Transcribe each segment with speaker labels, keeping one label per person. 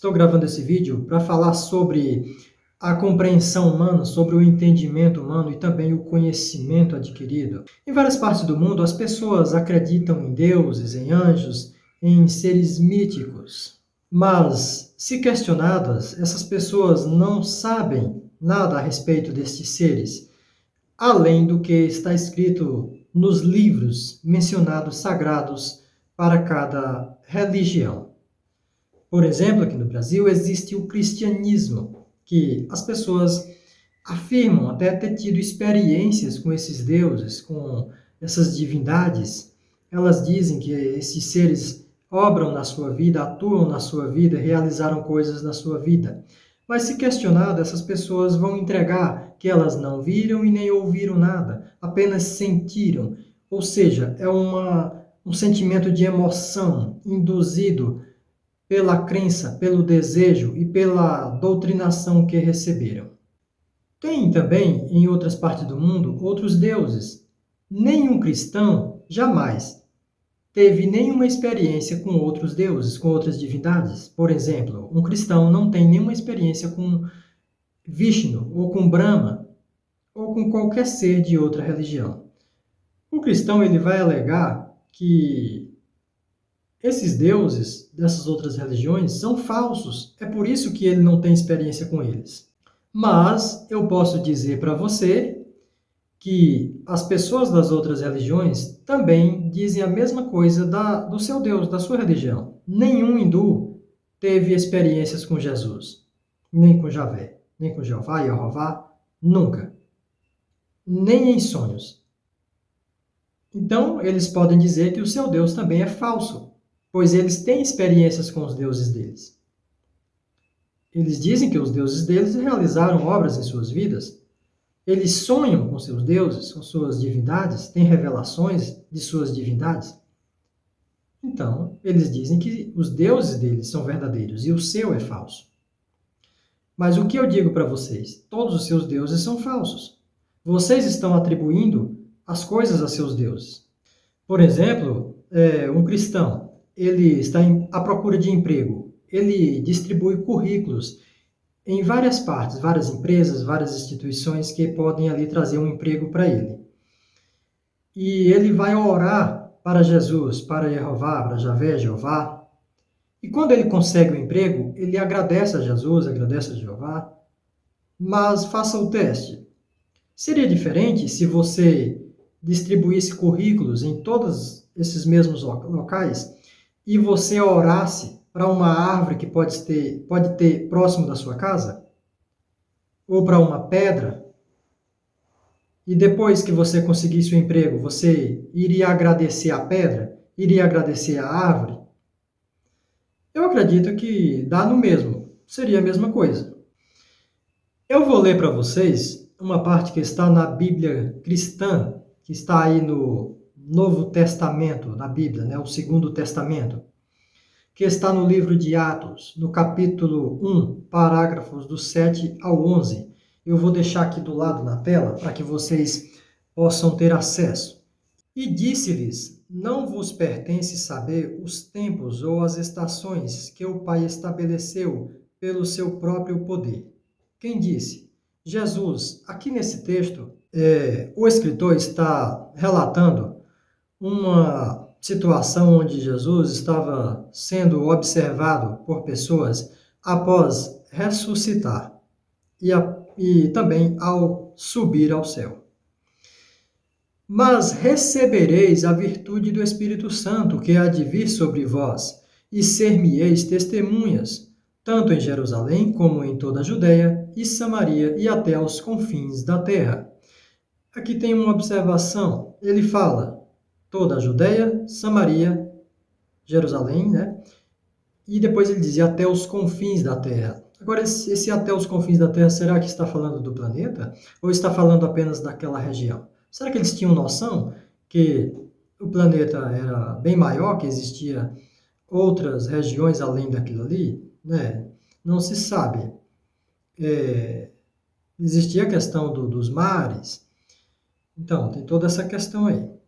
Speaker 1: Estou gravando esse vídeo para falar sobre a compreensão humana, sobre o entendimento humano e também o conhecimento adquirido. Em várias partes do mundo, as pessoas acreditam em deuses, em anjos, em seres míticos. Mas, se questionadas, essas pessoas não sabem nada a respeito destes seres, além do que está escrito nos livros mencionados sagrados para cada religião. Por exemplo, aqui no Brasil existe o cristianismo, que as pessoas afirmam até ter tido experiências com esses deuses, com essas divindades. Elas dizem que esses seres obram na sua vida, atuam na sua vida, realizaram coisas na sua vida. Mas, se questionado, essas pessoas vão entregar que elas não viram e nem ouviram nada, apenas sentiram. Ou seja, é um sentimento de emoção induzido pela crença, pelo desejo e pela doutrinação que receberam. Tem também, em outras partes do mundo, outros deuses. Nenhum cristão jamais teve nenhuma experiência com outros deuses, com outras divindades. Por exemplo, um cristão não tem nenhuma experiência com Vishnu, ou com Brahma, ou com qualquer ser de outra religião. O cristão ele vai alegar que esses deuses dessas outras religiões são falsos. É por isso que ele não tem experiência com eles. Mas eu posso dizer para você que as pessoas das outras religiões também dizem a mesma coisa do seu Deus, da sua religião. Nenhum hindu teve experiências com Jesus, nem com Javé, nem com Jeová, Yehová, nunca. Nem em sonhos. Então, eles podem dizer que o seu Deus também é falso, pois eles têm experiências com os deuses deles. Eles dizem que os deuses deles realizaram obras em suas vidas. Eles sonham com seus deuses, com suas divindades, têm revelações de suas divindades. Então, eles dizem que os deuses deles são verdadeiros e o seu é falso. Mas o que eu digo para vocês? Todos os seus deuses são falsos. Vocês estão atribuindo as coisas a seus deuses. Por exemplo, um cristão, ele está à procura de emprego. Ele distribui currículos em várias partes, várias empresas, várias instituições que podem ali trazer um emprego para ele. E ele vai orar para Jesus, para Jeová, para Javé, Jeová. E quando ele consegue o emprego, ele agradece a Jesus, agradece a Jeová. Mas faça o teste. Seria diferente se você distribuísse currículos em todos esses mesmos locais e você orasse para uma árvore que pode ter próximo da sua casa, ou para uma pedra, e depois que você conseguisse o emprego, você iria agradecer a pedra, iria agradecer a árvore? Eu acredito que dá no mesmo, seria a mesma coisa. Eu vou ler para vocês uma parte que está na Bíblia cristã, que está aí no Novo Testamento, na Bíblia, né? O Segundo Testamento, que está no livro de Atos, no capítulo 1, parágrafos do 7 ao 11. Eu vou deixar aqui do lado na tela para que vocês possam ter acesso. E disse-lhes: não vos pertence saber os tempos ou as estações que o Pai estabeleceu pelo seu próprio poder. Quem disse? Jesus. Aqui nesse texto, o escritor está relatando uma situação onde Jesus estava sendo observado por pessoas após ressuscitar e também ao subir ao céu. Mas recebereis a virtude do Espírito Santo, que há de vir sobre vós, e ser-me-eis testemunhas, tanto em Jerusalém como em toda a Judéia e Samaria e até aos confins da terra. Aqui tem uma observação. Ele fala toda a Judéia, Samaria, Jerusalém, né? E depois ele diz até os confins da terra. Agora, esse até os confins da terra, será que está falando do planeta? Ou está falando apenas daquela região? Será que eles tinham noção que o planeta era bem maior, que existia outras regiões além daquilo ali? Né? Não se sabe. Existia a questão dos mares. Então, tem toda essa questão aí.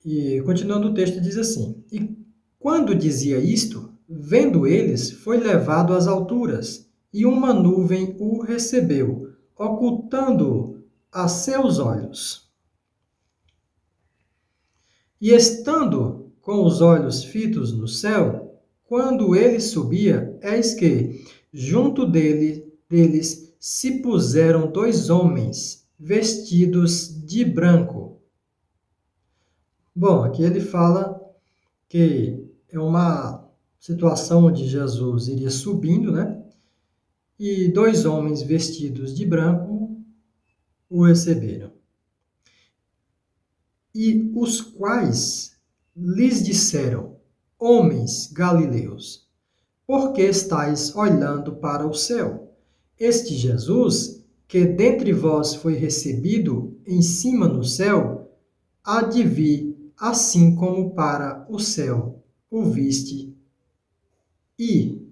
Speaker 1: E continuando o texto diz assim: e quando dizia isto, vendo eles, foi levado às alturas, e uma nuvem o recebeu, ocultando-o a seus olhos. E estando com os olhos fitos no céu, quando ele subia, eis que, junto deles, se puseram dois homens, vestidos de branco. Bom, aqui ele fala que é uma situação onde Jesus iria subindo, né? E dois homens vestidos de branco o receberam. E os quais lhes disseram: Homens galileus, por que estáis olhando para o céu? Este Jesus, que dentre vós foi recebido em cima no céu, há de vir assim como para o céu o viste. E,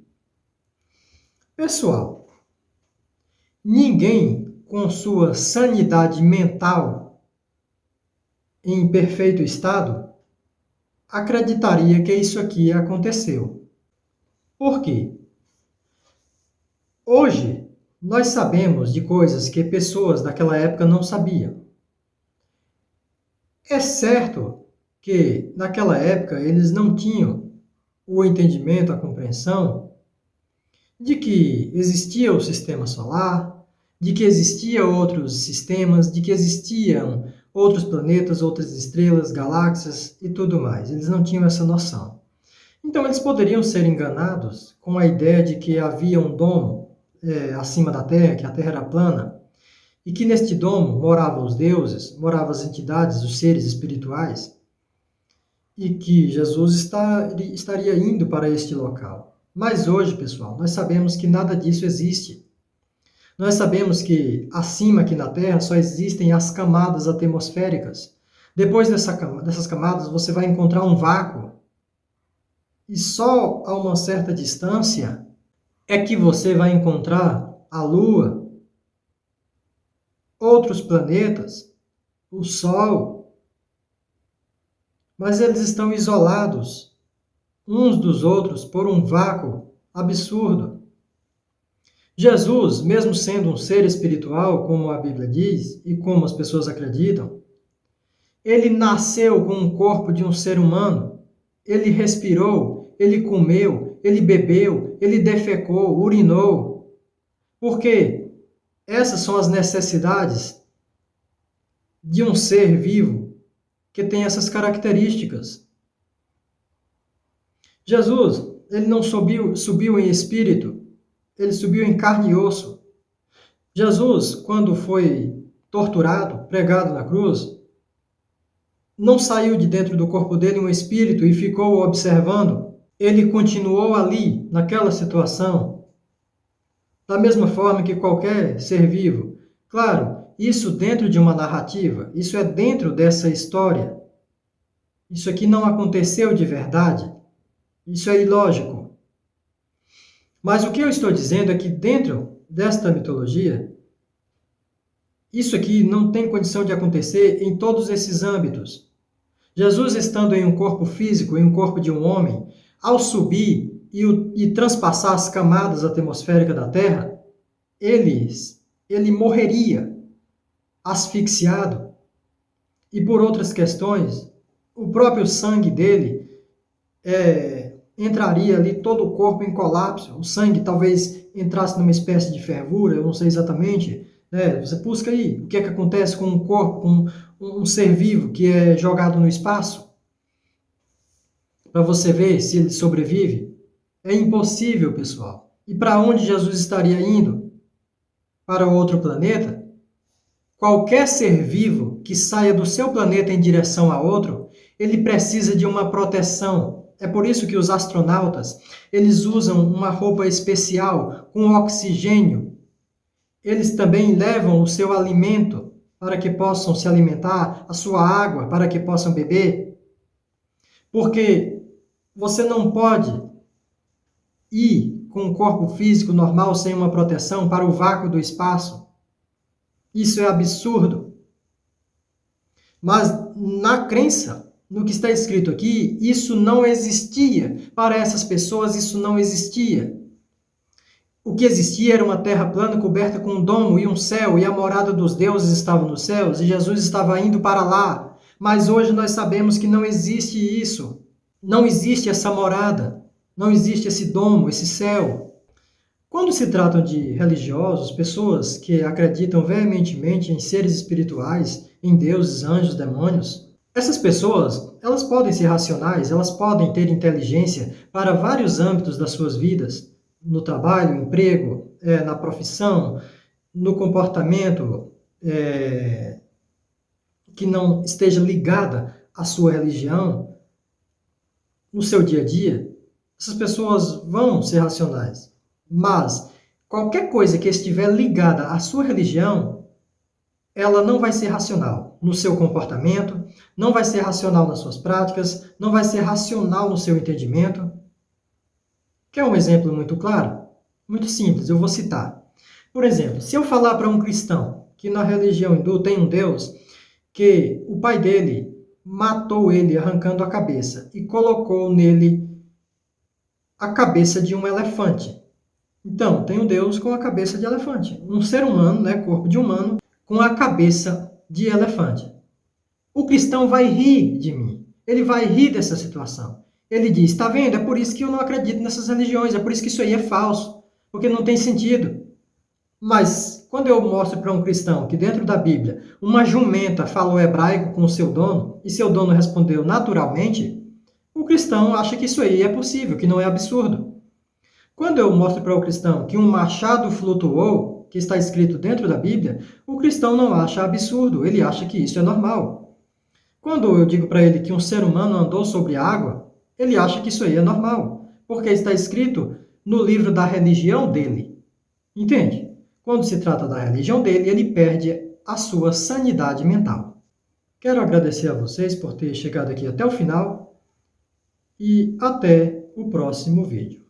Speaker 1: pessoal, ninguém com sua sanidade mental em perfeito estado acreditaria que isso aqui aconteceu. Por quê? Hoje, nós sabemos de coisas que pessoas daquela época não sabiam. É certo que, naquela época, eles não tinham o entendimento, a compreensão de que existia o sistema solar, de que existiam outros sistemas, de que existiam outros planetas, outras estrelas, galáxias e tudo mais. Eles não tinham essa noção. Então, eles poderiam ser enganados com a ideia de que havia um domo acima da Terra, que a Terra era plana, e que neste domo moravam os deuses, moravam as entidades, os seres espirituais, e que Jesus estaria indo para este local. Mas hoje, pessoal, nós sabemos que nada disso existe. Nós sabemos que acima aqui na Terra só existem as camadas atmosféricas. Depois dessas camadas você vai encontrar um vácuo. E só a uma certa distância é que você vai encontrar a Lua, outros planetas, o Sol. Mas eles estão isolados uns dos outros por um vácuo absurdo. Jesus, mesmo sendo um ser espiritual, como a Bíblia diz e como as pessoas acreditam, ele nasceu com o corpo de um ser humano. Ele respirou, ele comeu, ele bebeu, ele defecou, urinou. Porque essas são as necessidades de um ser vivo que tem essas características. Jesus, ele não subiu em espírito, ele subiu em carne e osso. Jesus, quando foi torturado, pregado na cruz, não saiu de dentro do corpo dele um espírito e ficou observando. Ele continuou ali, naquela situação, da mesma forma que qualquer ser vivo. Claro, isso dentro de uma narrativa, isso é dentro dessa história. Isso aqui não aconteceu de verdade. Isso é ilógico. Mas o que eu estou dizendo é que dentro desta mitologia, isso aqui não tem condição de acontecer em todos esses âmbitos. Jesus, estando em um corpo físico, em um corpo de um homem, ao subir e transpassar as camadas atmosféricas da Terra, ele morreria asfixiado. E por outras questões, o próprio sangue dele entraria ali todo o corpo em colapso. O sangue talvez entrasse numa espécie de fervura, eu não sei exatamente. Você busca aí o que é que acontece com um corpo, com um ser vivo que é jogado no espaço, para você ver se ele sobrevive. É impossível, pessoal. E para onde Jesus estaria indo? Para outro planeta? Qualquer ser vivo que saia do seu planeta em direção a outro, ele precisa de uma proteção. É por isso que os astronautas, eles usam uma roupa especial com oxigênio. Eles também levam o seu alimento para que possam se alimentar, a sua água para que possam beber. Porque você não pode ir com um corpo físico normal sem uma proteção para o vácuo do espaço. Isso é absurdo. Mas na crença, no que está escrito aqui, isso não existia. Para essas pessoas, isso não existia. O que existia era uma terra plana coberta com um domo e um céu, e a morada dos deuses estava nos céus, e Jesus estava indo para lá. Mas hoje nós sabemos que não existe isso. Não existe essa morada. Não existe esse domo, esse céu. Quando se tratam de religiosos, pessoas que acreditam veementemente em seres espirituais, em deuses, anjos, demônios, essas pessoas, elas podem ser racionais, elas podem ter inteligência para vários âmbitos das suas vidas, no trabalho, emprego, na profissão, no comportamento que não esteja ligada à sua religião, no seu dia a dia, essas pessoas vão ser racionais. Mas qualquer coisa que estiver ligada à sua religião, ela não vai ser racional no seu comportamento, não vai ser racional nas suas práticas, não vai ser racional no seu entendimento. Quer um exemplo muito claro? Muito simples, eu vou citar. Por exemplo, se eu falar para um cristão que na religião hindu tem um Deus que o pai dele matou ele arrancando a cabeça e colocou nele a cabeça de um elefante. Então, tem um Deus com a cabeça de elefante. Um ser humano, né, corpo de humano, com a cabeça de elefante. O cristão vai rir de mim. Ele vai rir dessa situação. Ele diz, está vendo? É por isso que eu não acredito nessas religiões. É por isso que isso aí é falso. Porque não tem sentido. Mas, quando eu mostro para um cristão que dentro da Bíblia uma jumenta falou hebraico com o seu dono e seu dono respondeu naturalmente, o cristão acha que isso aí é possível, que não é absurdo. Quando eu mostro para o cristão que um machado flutuou, que está escrito dentro da Bíblia, o cristão não acha absurdo, ele acha que isso é normal. Quando eu digo para ele que um ser humano andou sobre água, ele acha que isso aí é normal, porque está escrito no livro da religião dele. Entende? Quando se trata da religião dele, ele perde a sua sanidade mental. Quero agradecer a vocês por ter chegado aqui até o final e até o próximo vídeo.